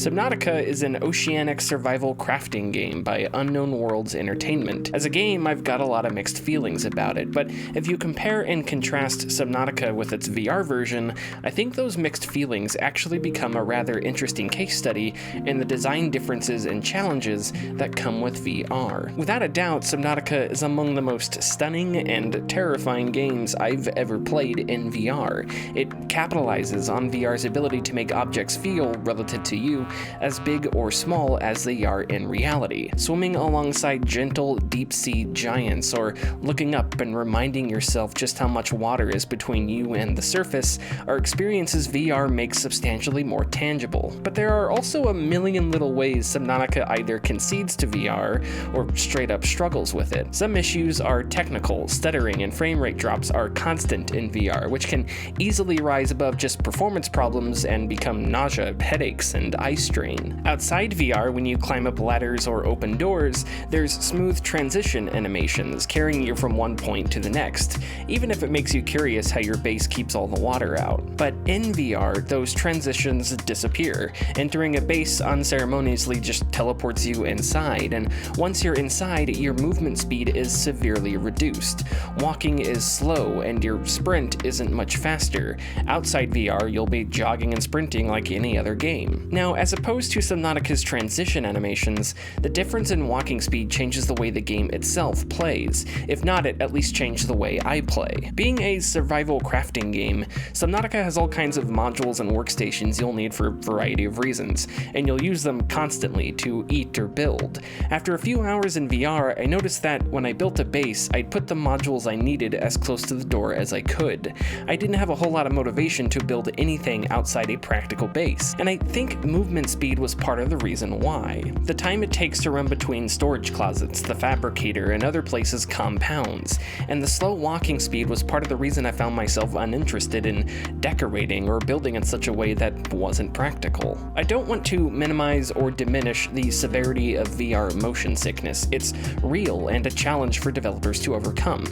Subnautica is an oceanic survival crafting game by Unknown Worlds Entertainment. As a game, I've got a lot of mixed feelings about it, but if you compare and contrast Subnautica with its VR version, I think those mixed feelings actually become a rather interesting case study in the design differences and challenges that come with VR. Without a doubt, Subnautica is among the most stunning and terrifying games I've ever played in VR. It capitalizes on VR's ability to make objects feel, relative to you, as big or small as they are in reality. Swimming alongside gentle, deep-sea giants, or looking up and reminding yourself just how much water is between you and the surface are experiences VR makes substantially more tangible. But there are also a million little ways Subnautica either concedes to VR or straight up struggles with it. Some issues are technical, stuttering and frame rate drops are constant in VR, which can easily rise above just performance problems and become nausea, headaches, and eye strain. Outside VR, when you climb up ladders or open doors, there's smooth transition animations carrying you from one point to the next, even if it makes you curious how your base keeps all the water out. But in VR, those transitions disappear. Entering a base unceremoniously just teleports you inside, and once you're inside, your movement speed is severely reduced. Walking is slow, and your sprint isn't much faster. Outside VR, you'll be jogging and sprinting like any other game. Now, as opposed to Subnautica's transition animations, the difference in walking speed changes the way the game itself plays. If not, it at least changed the way I play. Being a survival crafting game, Subnautica has all kinds of modules and workstations you'll need for a variety of reasons, and you'll use them constantly to eat or build. After a few hours in VR, I noticed that when I built a base, I'd put the modules I needed as close to the door as I could. I didn't have a whole lot of motivation to build anything outside a practical base, and I think movement speed was part of the reason why. The time it takes to run between storage closets, the fabricator, and other places compounds, and the slow walking speed was part of the reason I found myself uninterested in decorating or building in such a way that wasn't practical. I don't want to minimize or diminish the severity of VR motion sickness. It's real and a challenge for developers to overcome,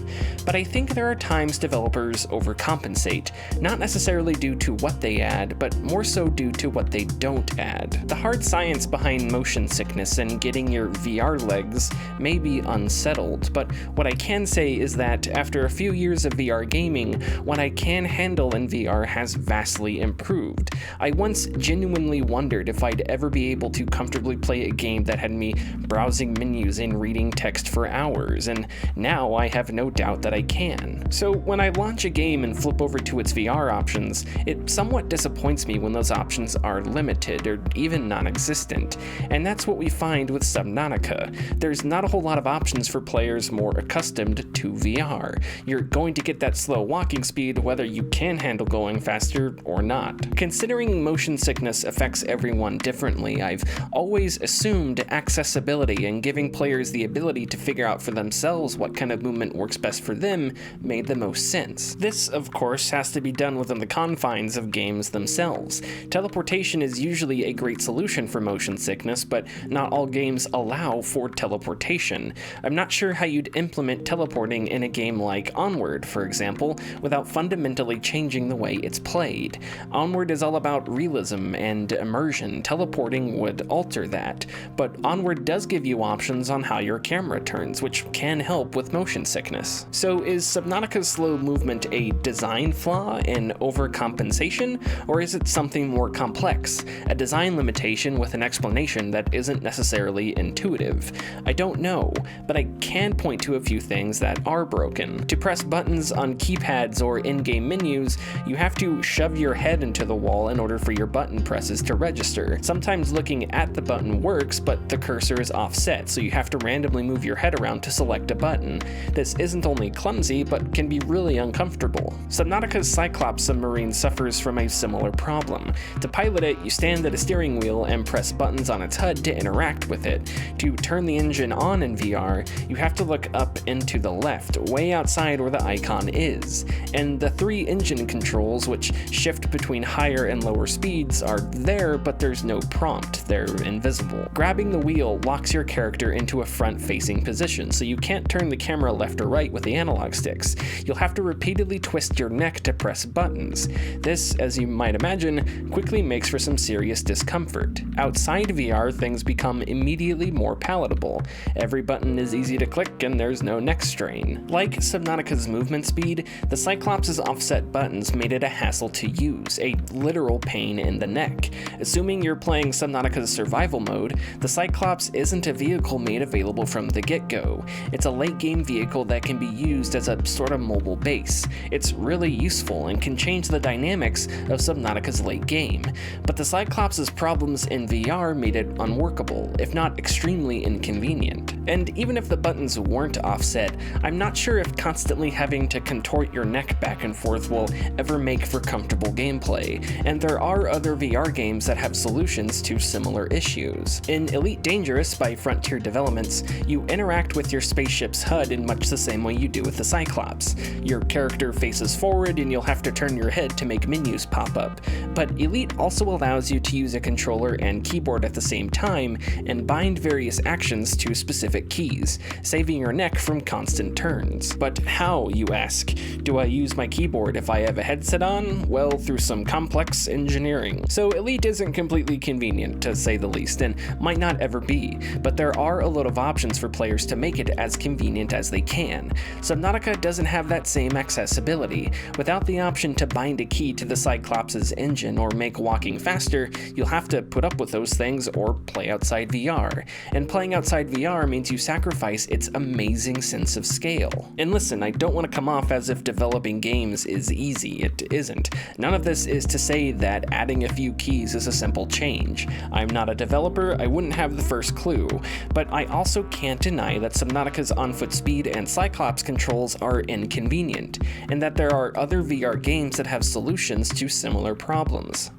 but I think there are times developers overcompensate, not necessarily due to what they add, but more so due to what they don't add. The hard science behind motion sickness and getting your VR legs may be unsettled, but what I can say is that after a few years of VR gaming, what I can handle in VR has vastly improved. I once genuinely wondered if I'd ever be able to comfortably play a game that had me browsing menus and reading text for hours, and now I have no doubt that I can. So when I launch a game and flip over to its VR options, it somewhat disappoints me when those options are limited or even non-existent, and that's what we find with Subnautica. There's not a whole lot of options for players more accustomed to VR. You're going to get that slow walking speed whether you can handle going faster or not. Considering motion sickness affects everyone differently, I've always assumed accessibility and giving players the ability to figure out for themselves what kind of movement works best for them made the most sense. This, of course, has to be done within the confines of games themselves. Teleportation is usually a great solution for motion sickness, but not all games allow for teleportation. I'm not sure how you'd implement teleporting in a game like Onward, for example, without fundamentally changing the way it's played. Onward is all about realism and immersion. Teleporting would alter that, but Onward does give you options on how your camera turns, which can help with motion sickness. So is Subnautica's slow movement a design flaw, an overcompensation, or is it something more complex, a design limitation with an explanation that isn't necessarily intuitive? I don't know, but I can point to a few things that are broken. To press buttons on keypads or in-game menus, you have to shove your head into the wall in order for your button presses to register. Sometimes looking at the button works, but the cursor is offset, so you have to randomly move your head around to select a button. This isn't only clumsy, but can be really uncomfortable. Subnautica's Cyclops submarine suffers from a similar problem. To pilot it, you stand at a steering wheel and press buttons on its HUD to interact with it. To turn the engine on in VR, you have to look up and to the left, way outside where the icon is. And the three engine controls, which shift between higher and lower speeds, are there, but there's no prompt. They're invisible. Grabbing the wheel locks your character into a front-facing position, so you can't turn the camera left or right with the analog sticks. You'll have to repeatedly twist your neck to press buttons. This, as you might imagine, quickly makes for some serious discomfort discomfort. Outside VR, things become immediately more palatable. Every button is easy to click and there's no neck strain. Like Subnautica's movement speed, the Cyclops' offset buttons made it a hassle to use, a literal pain in the neck. Assuming you're playing Subnautica's survival mode, the Cyclops isn't a vehicle made available from the get-go. It's a late-game vehicle that can be used as a sort of mobile base. It's really useful and can change the dynamics of Subnautica's late game, but the Cyclops' problems in VR made it unworkable, if not extremely inconvenient. And even if the buttons weren't offset, I'm not sure if constantly having to contort your neck back and forth will ever make for comfortable gameplay, and there are other VR games that have solutions to similar issues. In Elite Dangerous by Frontier Developments, you interact with your spaceship's HUD in much the same way you do with the Cyclops. Your character faces forward and you'll have to turn your head to make menus pop up, but Elite also allows you to use a controller and keyboard at the same time and bind various actions to specific keys, saving your neck from constant turns. But how, you ask? Do I use my keyboard if I have a headset on? Well, through some complex engineering. So Elite isn't completely convenient, to say the least, and might not ever be, but there are a lot of options for players to make it as convenient as they can. Subnautica doesn't have that same accessibility. Without the option to bind a key to the Cyclops' engine or make walking faster, you'll have to put up with those things or play outside VR. And playing outside VR means you sacrifice its amazing sense of scale. And listen, I don't want to come off as if developing games is easy. It isn't. None of this is to say that adding a few keys is a simple change. I'm not a developer, I wouldn't have the first clue, but I also can't deny that Subnautica's on-foot speed and Cyclops controls are inconvenient, and that there are other VR games that have solutions to similar problems.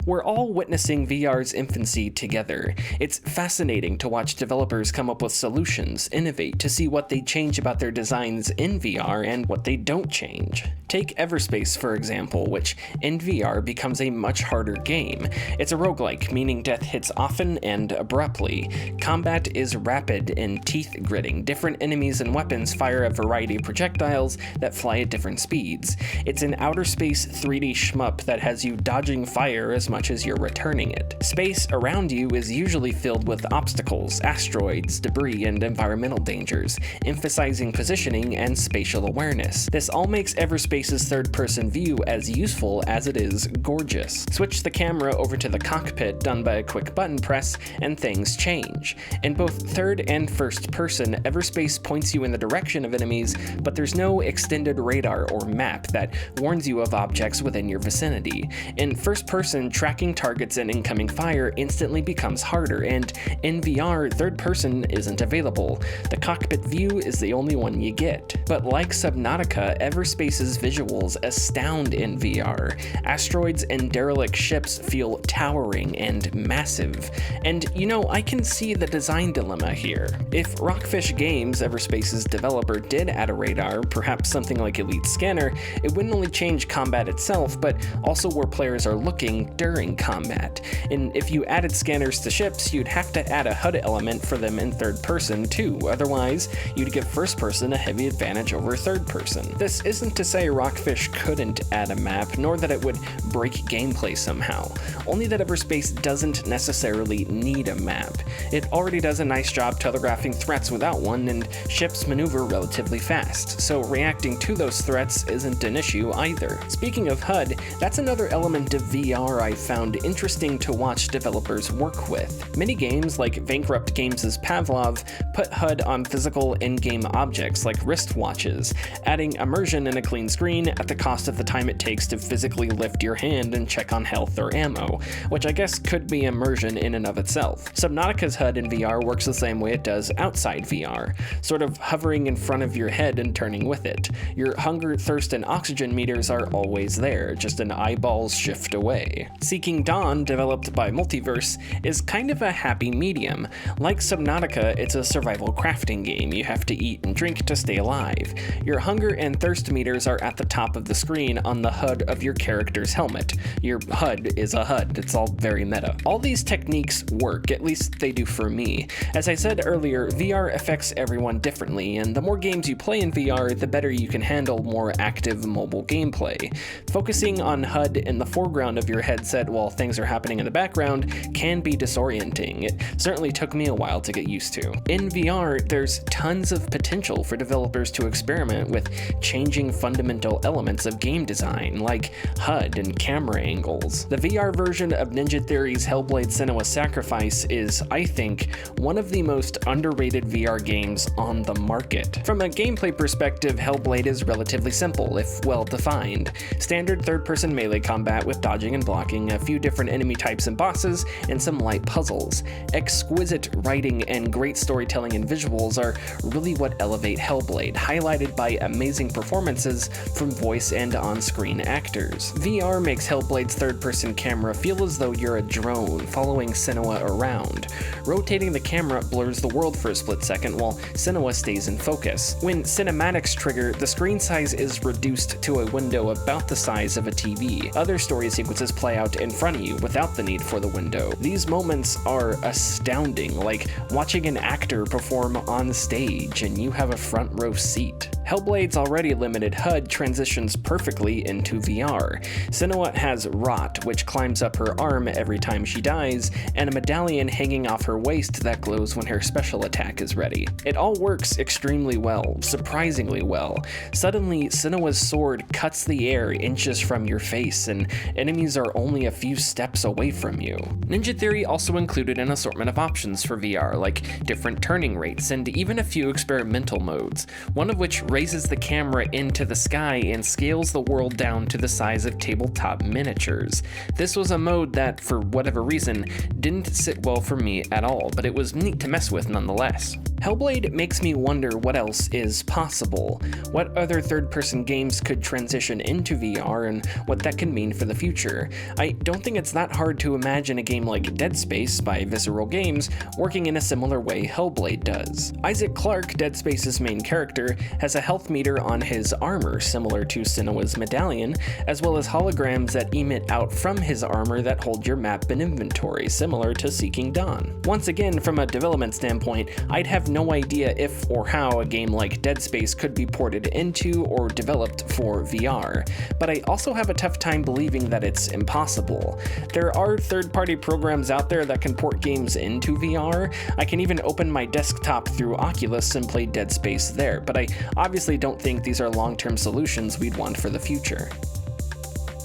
We're all witnessing VR's infancy together. It's fascinating to watch developers come up with solutions, innovate, to see what they change about their designs in VR and what they don't change. Take Everspace, for example, which in VR becomes a much harder game. It's a roguelike, meaning death hits often and abruptly. Combat is rapid and teeth-gritting. Different enemies and weapons fire a variety of projectiles that fly at different speeds. It's an outer space 3D shmup that has you dodging fire as much as you're returning it. Space around you is usually filled with obstacles, asteroids, debris, and environmental dangers, emphasizing positioning and spatial awareness. This all makes Everspace's third-person view as useful as it is gorgeous. Switch the camera over to the cockpit done by a quick button press, and things change. In both third and first person, Everspace points you in the direction of enemies, but there's no extended radar or map that warns you of objects within your vicinity. In first person, tracking targets and incoming fire instantly becomes harder, and in VR, third person isn't available. The cockpit view is the only one you get. But like Subnautica, Everspace's visuals astound in VR. Asteroids and derelict ships feel towering and massive. And you know, I can see the design dilemma here. If Rockfish Games, Everspace's developer, did add a radar, perhaps something like Elite Scanner, it wouldn't only change combat itself, but also where players are looking during combat. And if you added scanners to ships, you'd have to add a HUD element for them in third person too, otherwise you'd give first person a heavy advantage over third person. This isn't to say Rockfish couldn't add a map, nor that it would break gameplay somehow, only that Everspace doesn't necessarily need a map. It already does a nice job telegraphing threats without one, and ships maneuver relatively fast, so reacting to those threats isn't an issue either. Speaking of HUD, that's another element of VR I found interesting to watch developers work with. Many games, like Bankrupt Games' Pavlov, put HUD on physical in-game objects like wristwatches, adding immersion in a clean screen at the cost of the time it takes to physically lift your hand and check on health or ammo, which I guess could be immersion in and of itself. Subnautica's HUD in VR works the same way it does outside VR, sort of hovering in front of your head and turning with it. Your hunger, thirst, and oxygen meters are always there, just an eyeball's shift away. Seeking Dawn, developed by Multiverse, is kind of a happy medium. Like Subnautica, it's a survival crafting game. You have to eat and drink to stay alive. Your hunger and thirst meters are at the top of the screen on the HUD of your character's helmet. Your HUD is a HUD, it's all very meta. All these techniques work, at least they do for me. As I said earlier, VR affects everyone differently, and the more games you play in VR, the better you can handle more active mobile gameplay. Focusing on HUD in the foreground of your headset headset while things are happening in the background can be disorienting. It certainly took me a while to get used to. In VR, there's tons of potential for developers to experiment with changing fundamental elements of game design, like HUD and camera angles. The VR version of Ninja Theory's Hellblade: Senua's Sacrifice is, I think, one of the most underrated VR games on the market. From a gameplay perspective, Hellblade is relatively simple, if well defined. Standard third-person melee combat with dodging and blocking, a few different enemy types and bosses, and some light puzzles. Exquisite writing and great storytelling and visuals are really what elevate Hellblade, highlighted by amazing performances from voice and on-screen actors. VR makes Hellblade's third-person camera feel as though you're a drone following Senua around. Rotating the camera blurs the world for a split second while Senua stays in focus. When cinematics trigger, the screen size is reduced to a window about the size of a TV. Other story sequences play out in front of you without the need for the window. These moments are astounding, like watching an actor perform on stage and you have a front row seat. Hellblade's already limited HUD transitions perfectly into VR. Senua has Rot, which climbs up her arm every time she dies, and a medallion hanging off her waist that glows when her special attack is ready. It all works extremely well, surprisingly well. Suddenly, Senua's sword cuts the air inches from your face, and enemies are only a few steps away from you. Ninja Theory also included an assortment of options for VR, like different turning rates and even a few experimental modes, one of which raises the camera into the sky and scales the world down to the size of tabletop miniatures. This was a mode that, for whatever reason, didn't sit well for me at all, but it was neat to mess with nonetheless. Hellblade makes me wonder what else is possible. What other third-person games could transition into VR and what that can mean for the future. I don't think it's that hard to imagine a game like Dead Space by Visceral Games working in a similar way Hellblade does. Isaac Clarke, Dead Space's main character, has a health meter on his armor similar to Senua's medallion, as well as holograms that emit out from his armor that hold your map and inventory, similar to Seeking Dawn. Once again, from a development standpoint, I'd have no idea if or how a game like Dead Space could be ported into or developed for VR, but I also have a tough time believing that it's impossible. There are third-party programs out there that can port games into VR. I can even open my desktop through Oculus and play Dead Space there, but I obviously don't think these are long-term solutions we'd want for the future.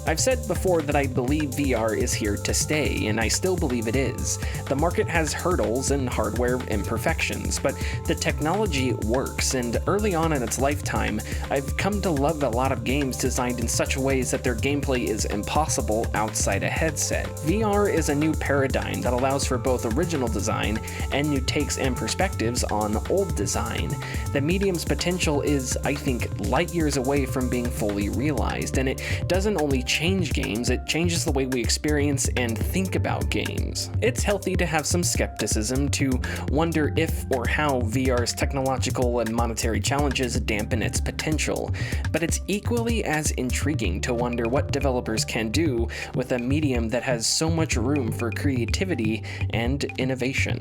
I've said before that I believe VR is here to stay, and I still believe it is. The market has hurdles and hardware imperfections, but the technology works, and early on in its lifetime, I've come to love a lot of games designed in such ways that their gameplay is impossible outside a headset. VR is a new paradigm that allows for both original design and new takes and perspectives on old design. The medium's potential is, I think, light years away from being fully realized, and it doesn't only change games, it changes the way we experience and think about games. It's healthy to have some skepticism, to wonder if or how VR's technological and monetary challenges dampen its potential, but it's equally as intriguing to wonder what developers can do with a medium that has so much room for creativity and innovation.